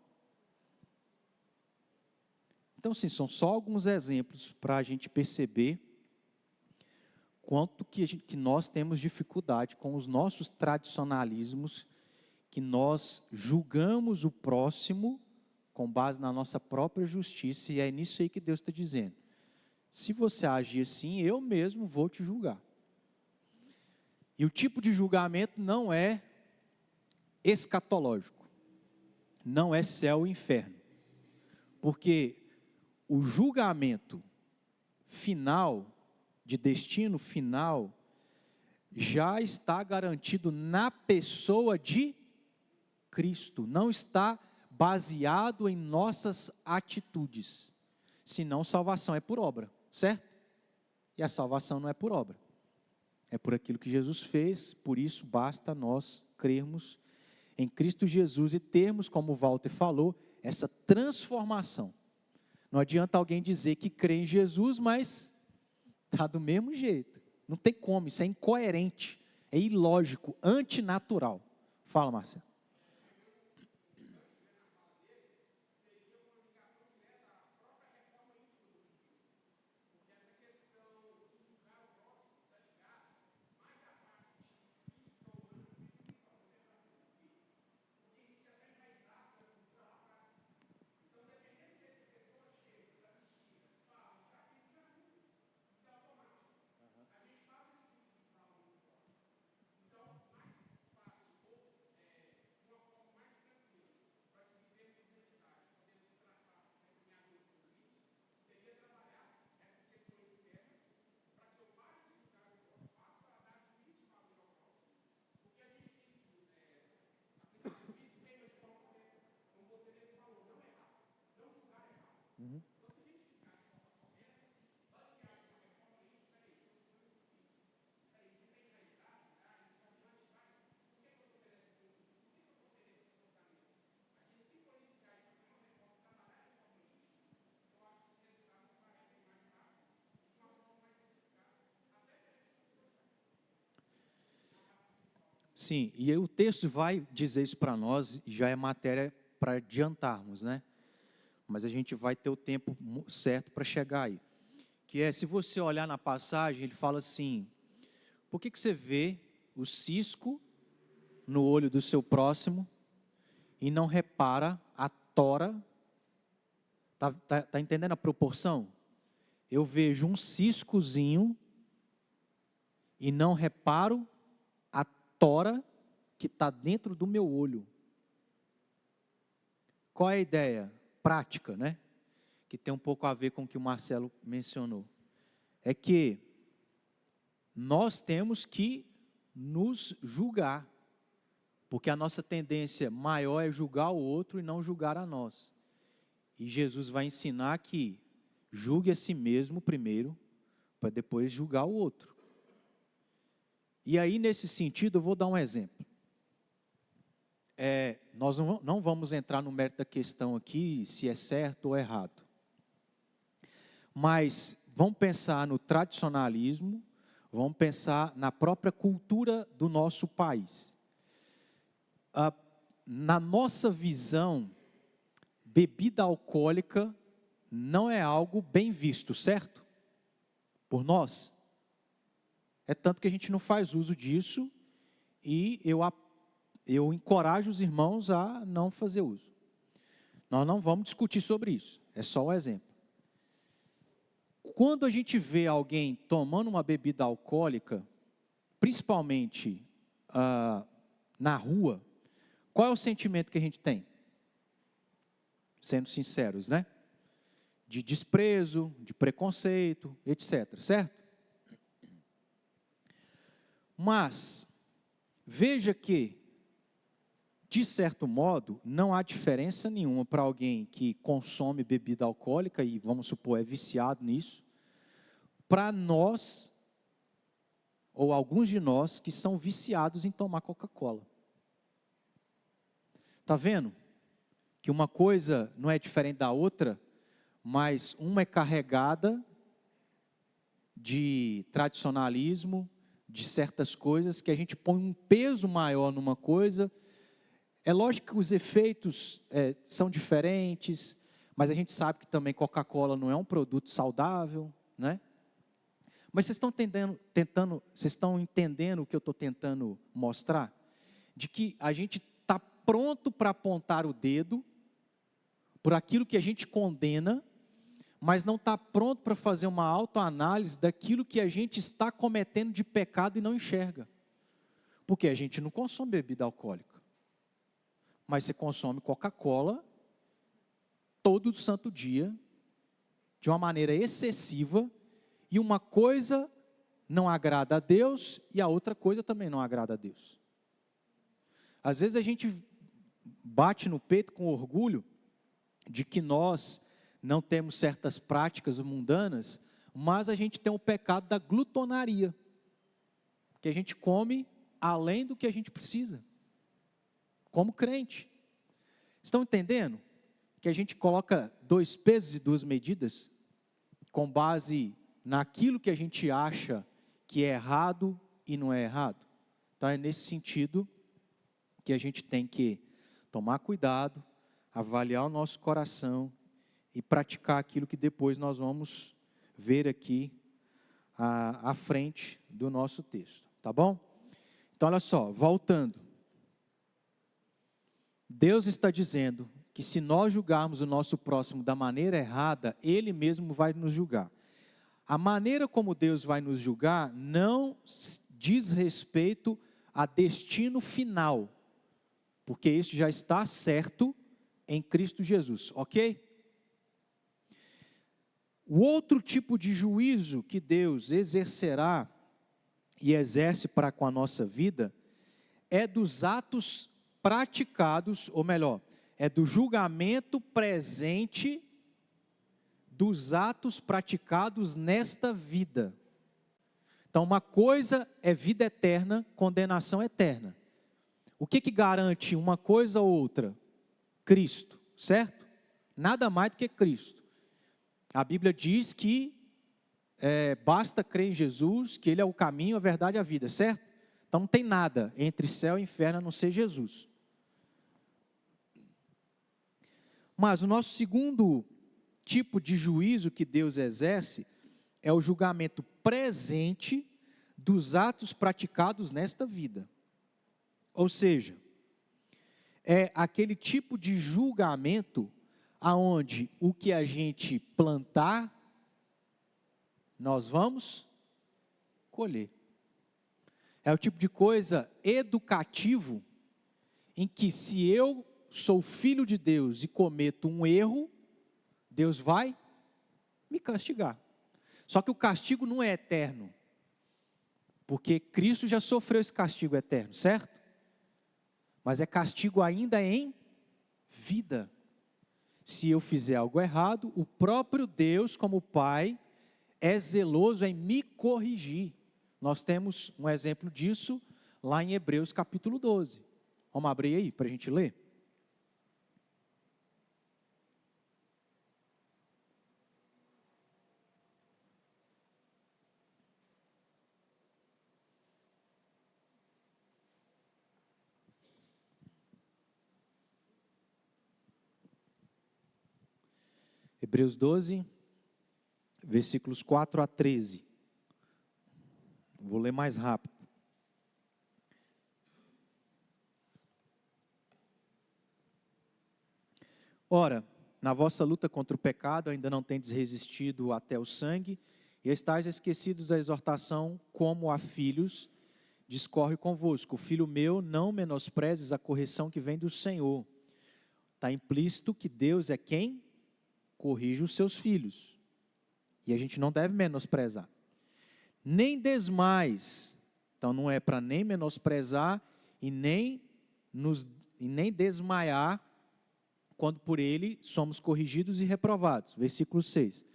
Então, sim, são só alguns exemplos para a gente perceber quanto que nós temos dificuldade com os nossos tradicionalismos, que nós julgamos o próximo com base na nossa própria justiça, e é nisso aí que Deus está dizendo. Se você agir assim, eu mesmo vou te julgar. E o tipo de julgamento não é escatológico, não é céu e inferno, porque o julgamento final, de destino final, já está garantido na pessoa de Cristo, não está baseado em nossas atitudes, senão salvação é por obra, certo? E a salvação não é por obra, é por aquilo que Jesus fez, por isso basta nós crermos em Cristo Jesus e termos, como o Walter falou, essa transformação. Não adianta alguém dizer que crê em Jesus, mas está do mesmo jeito. Não tem como, isso é incoerente, é ilógico, antinatural. Fala, Marcelo. Sim, e aí o texto vai dizer isso para nós, e já é matéria para adiantarmos, né? Mas a gente vai ter o tempo certo para chegar aí. Que é, se você olhar na passagem, ele fala assim, por que você vê o cisco no olho do seu próximo e não repara a tora? Tá entendendo a proporção? Eu vejo um ciscozinho e não reparo a tora que está dentro do meu olho. Qual é a ideia? Prática, né? Que tem um pouco a ver com o que o Marcelo mencionou. É que nós temos que nos julgar, porque a nossa tendência maior é julgar o outro e não julgar a nós. E Jesus vai ensinar que julgue a si mesmo primeiro, para depois julgar o outro. E aí, nesse sentido, eu vou dar um exemplo. Nós não vamos entrar no mérito da questão aqui, se é certo ou errado. Mas vamos pensar no tradicionalismo, vamos pensar na própria cultura do nosso país. Na nossa visão, bebida alcoólica não é algo bem visto, certo? Por nós. É tanto que a gente não faz uso disso e eu encorajo os irmãos a não fazer uso. Nós não vamos discutir sobre isso, é só um exemplo. Quando a gente vê alguém tomando uma bebida alcoólica, principalmente na rua, qual é o sentimento que a gente tem? Sendo sinceros, né? De desprezo, de preconceito, etc. Certo? Mas, veja que, de certo modo, não há diferença nenhuma para alguém que consome bebida alcoólica, e vamos supor, é viciado nisso, para nós, ou alguns de nós, que são viciados em tomar Coca-Cola. Está vendo? Que uma coisa não é diferente da outra, mas uma é carregada de tradicionalismo, de certas coisas, que a gente põe um peso maior numa coisa. É lógico que os efeitos são diferentes, mas a gente sabe que também Coca-Cola não é um produto saudável, né? Mas vocês estão entendendo o que eu estou tentando mostrar? De que a gente está pronto para apontar o dedo por aquilo que a gente condena, mas não está pronto para fazer uma autoanálise daquilo que a gente está cometendo de pecado e não enxerga. Porque a gente não consome bebida alcoólica, mas você consome Coca-Cola todo santo dia, de uma maneira excessiva, e uma coisa não agrada a Deus e a outra coisa também não agrada a Deus. Às vezes a gente bate no peito com orgulho de que nós não temos certas práticas mundanas, mas a gente tem o pecado da glutonaria, que a gente come além do que a gente precisa, como crente. Estão entendendo? Que a gente coloca 2 pesos e 2 medidas, com base naquilo que a gente acha que é errado e não é errado. Então é nesse sentido que a gente tem que tomar cuidado, avaliar o nosso coração e praticar aquilo que depois nós vamos ver aqui à frente do nosso texto, tá bom? Então olha só, voltando. Deus está dizendo que se nós julgarmos o nosso próximo da maneira errada, Ele mesmo vai nos julgar. A maneira como Deus vai nos julgar não diz respeito a destino final, porque isso já está certo em Cristo Jesus, ok? O outro tipo de juízo que Deus exercerá e exerce para com a nossa vida é dos atos praticados, ou melhor, é do julgamento presente dos atos praticados nesta vida. Então, uma coisa é vida eterna, condenação eterna. O que garante uma coisa ou outra? Cristo, certo? Nada mais do que Cristo. A Bíblia diz que basta crer em Jesus, que Ele é o caminho, a verdade e a vida, certo? Então não tem nada entre céu e inferno a não ser Jesus. Mas o nosso segundo tipo de juízo que Deus exerce é o julgamento presente dos atos praticados nesta vida. Ou seja, é aquele tipo de julgamento aonde o que a gente plantar, nós vamos colher. É o tipo de coisa educativo em que se eu sou filho de Deus e cometo um erro, Deus vai me castigar. Só que o castigo não é eterno, porque Cristo já sofreu esse castigo eterno, certo? Mas é castigo ainda em vida. Se eu fizer algo errado, o próprio Deus, como Pai, é zeloso em me corrigir. Nós temos um exemplo disso lá em Hebreus capítulo 12. Vamos abrir aí para a gente ler? Hebreus 12, versículos 4 a 13. Vou ler mais rápido. Ora, na vossa luta contra o pecado ainda não tendes resistido até o sangue, e estáis esquecidos da exortação como a filhos, discorre convosco. Filho meu, não menosprezes a correção que vem do Senhor. Está implícito que Deus é quem corrige os seus filhos. E a gente não deve menosprezar. Nem desmais. Então não é para nem menosprezar e nem desmaiar quando por ele somos corrigidos e reprovados. Versículo 6.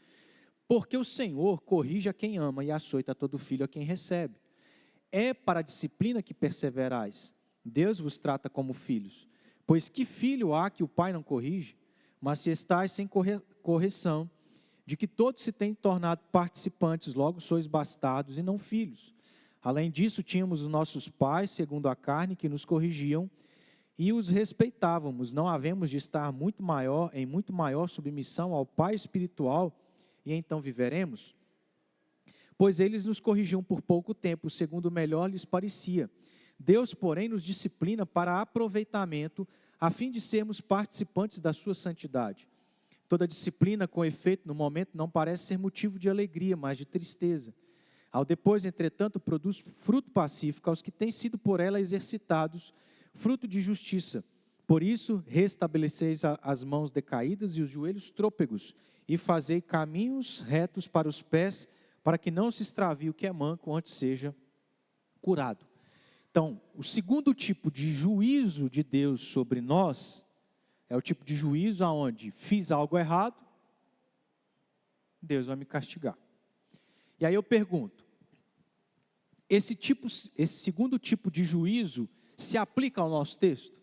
Porque o Senhor corrige a quem ama e açoita todo filho a quem recebe. É para a disciplina que perseverais. Deus vos trata como filhos. Pois que filho há que o pai não corrige? Mas se estáis sem correção, de que todos se têm tornado participantes, logo sois bastardos e não filhos. Além disso, tínhamos os nossos pais, segundo a carne, que nos corrigiam, e os respeitávamos. Não havemos de estar em muito maior submissão ao Pai espiritual, e então viveremos? Pois eles nos corrigiam por pouco tempo, segundo o melhor lhes parecia. Deus, porém, nos disciplina para aproveitamento, a fim de sermos participantes da sua santidade. Toda disciplina, com efeito, no momento, não parece ser motivo de alegria, mas de tristeza. Ao depois, entretanto, produz fruto pacífico aos que têm sido por ela exercitados, fruto de justiça. Por isso, restabeleceis as mãos decaídas e os joelhos trôpegos, e fazei caminhos retos para os pés, para que não se extravie o que é manco, antes seja curado. Então, o segundo tipo de juízo de Deus sobre nós, é o tipo de juízo aonde fiz algo errado, Deus vai me castigar. E aí eu pergunto, esse segundo tipo de juízo se aplica ao nosso texto?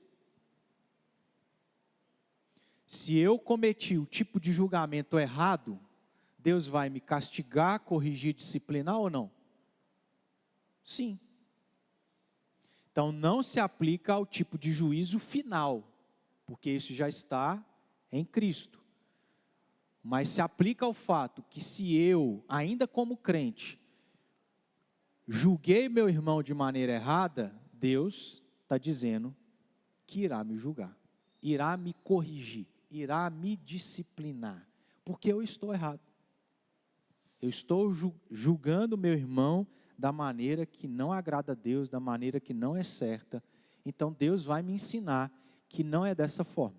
Se eu cometi o tipo de julgamento errado, Deus vai me castigar, corrigir, disciplinar ou não? Sim. Então não se aplica ao tipo de juízo final, porque isso já está em Cristo. Mas se aplica ao fato que se eu, ainda como crente, julguei meu irmão de maneira errada, Deus está dizendo que irá me julgar, irá me corrigir, irá me disciplinar, porque eu estou errado. Eu estou julgando meu irmão da maneira que não agrada a Deus, da maneira que não é certa. Então Deus vai me ensinar que não é dessa forma.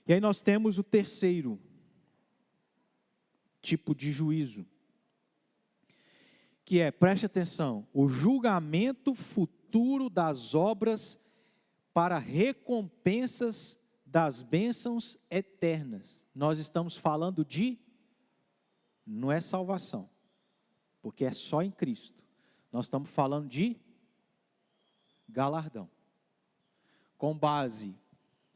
E aí nós temos o terceiro tipo de juízo, que é, preste atenção, o julgamento futuro das obras para recompensas das bênçãos eternas. Nós estamos falando não é salvação, porque é só em Cristo. Nós estamos falando de galardão. Com base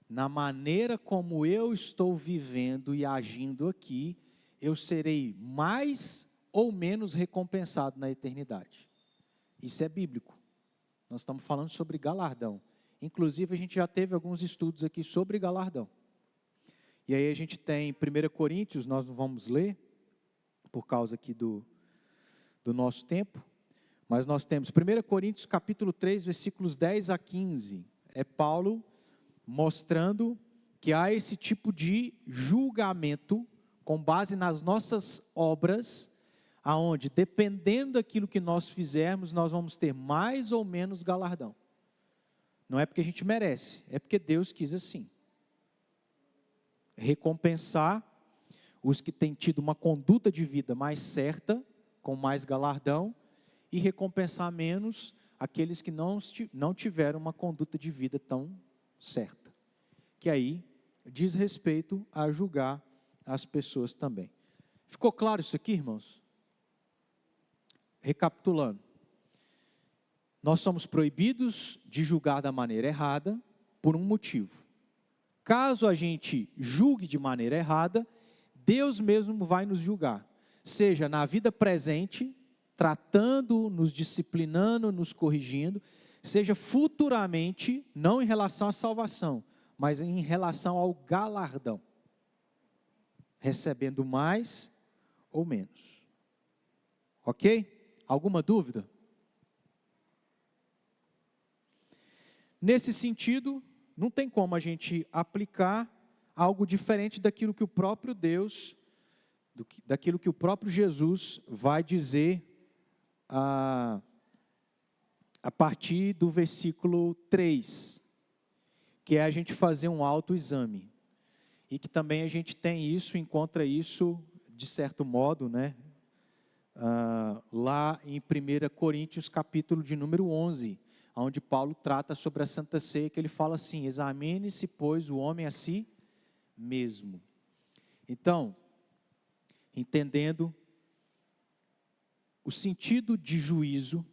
na maneira como eu estou vivendo e agindo aqui, eu serei mais ou menos recompensado na eternidade. Isso é bíblico. Nós estamos falando sobre galardão. Inclusive, a gente já teve alguns estudos aqui sobre galardão. E aí a gente tem 1 Coríntios, nós não vamos ler, por causa aqui do nosso tempo, mas nós temos 1 Coríntios capítulo 3, versículos 10 a 15. É Paulo mostrando que há esse tipo de julgamento com base nas nossas obras, aonde, dependendo daquilo que nós fizermos, nós vamos ter mais ou menos galardão. Não é porque a gente merece, é porque Deus quis assim. Recompensar os que têm tido uma conduta de vida mais certa, com mais galardão, e recompensar menos aqueles que não tiveram uma conduta de vida tão certa. Que aí diz respeito a julgar as pessoas também. Ficou claro isso aqui, irmãos? Recapitulando. Nós somos proibidos de julgar da maneira errada por um motivo. Caso a gente julgue de maneira errada, Deus mesmo vai nos julgar. Seja na vida presente, tratando, nos disciplinando, nos corrigindo, seja futuramente, não em relação à salvação, mas em relação ao galardão. Recebendo mais ou menos. Ok? Alguma dúvida? Nesse sentido, não tem como a gente aplicar algo diferente daquilo que o próprio Deus, daquilo que o próprio Jesus vai dizer a partir do versículo 3, que é a gente fazer um autoexame. E que também a gente tem isso, encontra isso, de certo modo, né? Lá em 1 Coríntios, capítulo de número 11, onde Paulo trata sobre a Santa Ceia, que ele fala assim: examine-se, pois, o homem a si mesmo. Então, entendendo o sentido de juízo,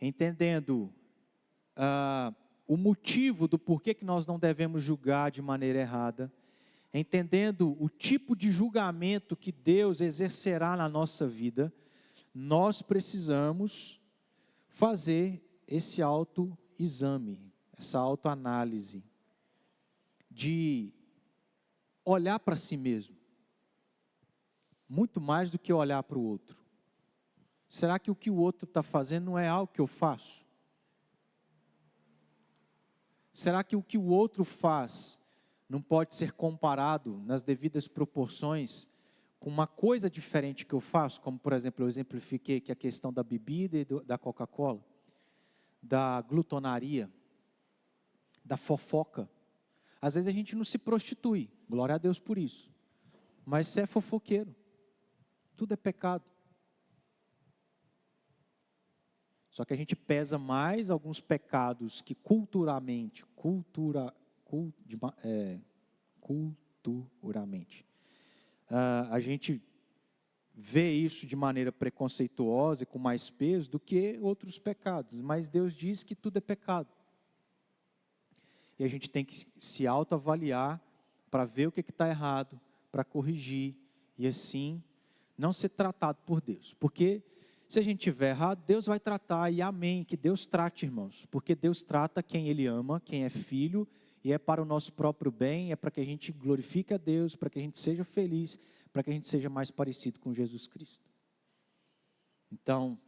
entendendo o motivo do porquê que nós não devemos julgar de maneira errada, entendendo o tipo de julgamento que Deus exercerá na nossa vida, nós precisamos fazer esse autoexame, essa autoanálise, de olhar para si mesmo, muito mais do que olhar para o outro. Será que o que o outro está fazendo não é algo que eu faço? Será que o que o outro faz não pode ser comparado nas devidas proporções com uma coisa diferente que eu faço? Como, por exemplo, eu exemplifiquei aqui a questão da bebida e da Coca-Cola, da glutonaria, da fofoca. Às vezes a gente não se prostitui, glória a Deus por isso, mas você é fofoqueiro, tudo é pecado. Só que a gente pesa mais alguns pecados que culturalmente, a gente vê isso de maneira preconceituosa e com mais peso do que outros pecados. Mas Deus diz que tudo é pecado. E a gente tem que se autoavaliar para ver o que está errado, para corrigir e assim não ser tratado por Deus. Porque se a gente tiver errado, Deus vai tratar, e amém, que Deus trate, irmãos, porque Deus trata quem Ele ama, quem é filho, e é para o nosso próprio bem, é para que a gente glorifique a Deus, para que a gente seja feliz, para que a gente seja mais parecido com Jesus Cristo. Então,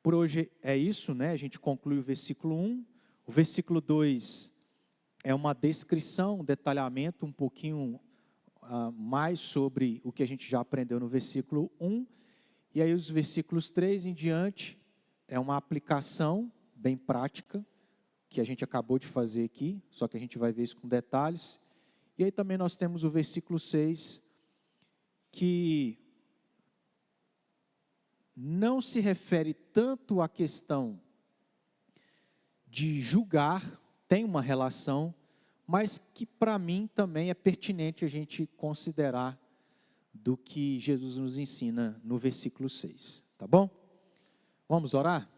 por hoje é isso, né? A gente conclui o versículo 1, o versículo 2 é uma descrição, um detalhamento um pouquinho mais sobre o que a gente já aprendeu no versículo 1, e aí os versículos 3 em diante é uma aplicação bem prática, que a gente acabou de fazer aqui, só que a gente vai ver isso com detalhes. E aí também nós temos o versículo 6, que não se refere tanto à questão de julgar, tem uma relação, mas que para mim também é pertinente a gente considerar do que Jesus nos ensina no versículo 6, tá bom? Vamos orar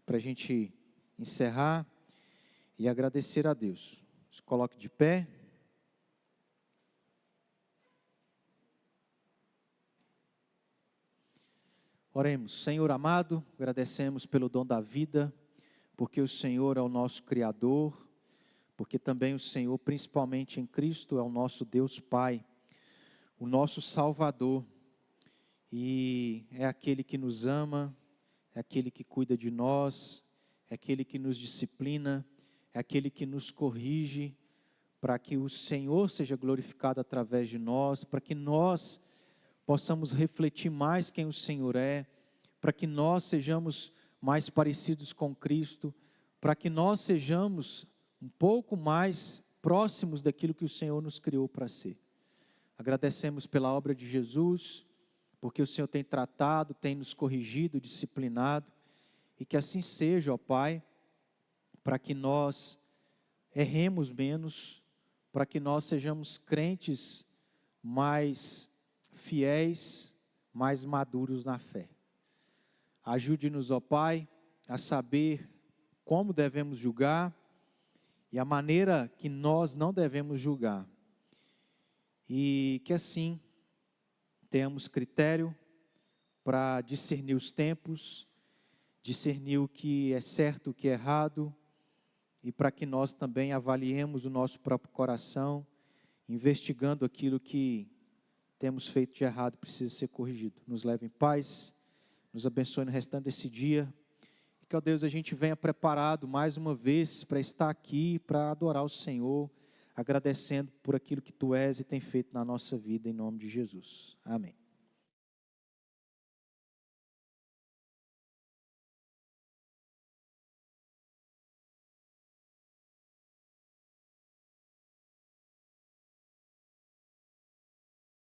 para a gente encerrar e agradecer a Deus. Se coloque de pé. Oremos. Senhor amado, agradecemos pelo dom da vida, porque o Senhor é o nosso Criador, porque também o Senhor, principalmente em Cristo, é o nosso Deus Pai, o nosso Salvador, e é aquele que nos ama, é aquele que cuida de nós, é aquele que nos disciplina, é aquele que nos corrige, para que o Senhor seja glorificado através de nós, para que nós possamos refletir mais quem o Senhor é, para que nós sejamos mais parecidos com Cristo, para que nós sejamos um pouco mais próximos daquilo que o Senhor nos criou para ser. Agradecemos pela obra de Jesus, porque o Senhor tem tratado, tem nos corrigido, disciplinado, e que assim seja, ó Pai, para que nós erremos menos, para que nós sejamos crentes mais fiéis, mais maduros na fé. Ajude-nos, ó Pai, a saber como devemos julgar e a maneira que nós não devemos julgar. E que assim tenhamos critério para discernir os tempos, discernir o que é certo, o que é errado, e para que nós também avaliemos o nosso próprio coração, investigando aquilo que temos feito de errado, precisa ser corrigido. Nos leve em paz, nos abençoe no restante desse dia, e que, ó Deus, a gente venha preparado mais uma vez para estar aqui, para adorar o Senhor, agradecendo por aquilo que Tu és e tem feito na nossa vida, em nome de Jesus. Amém.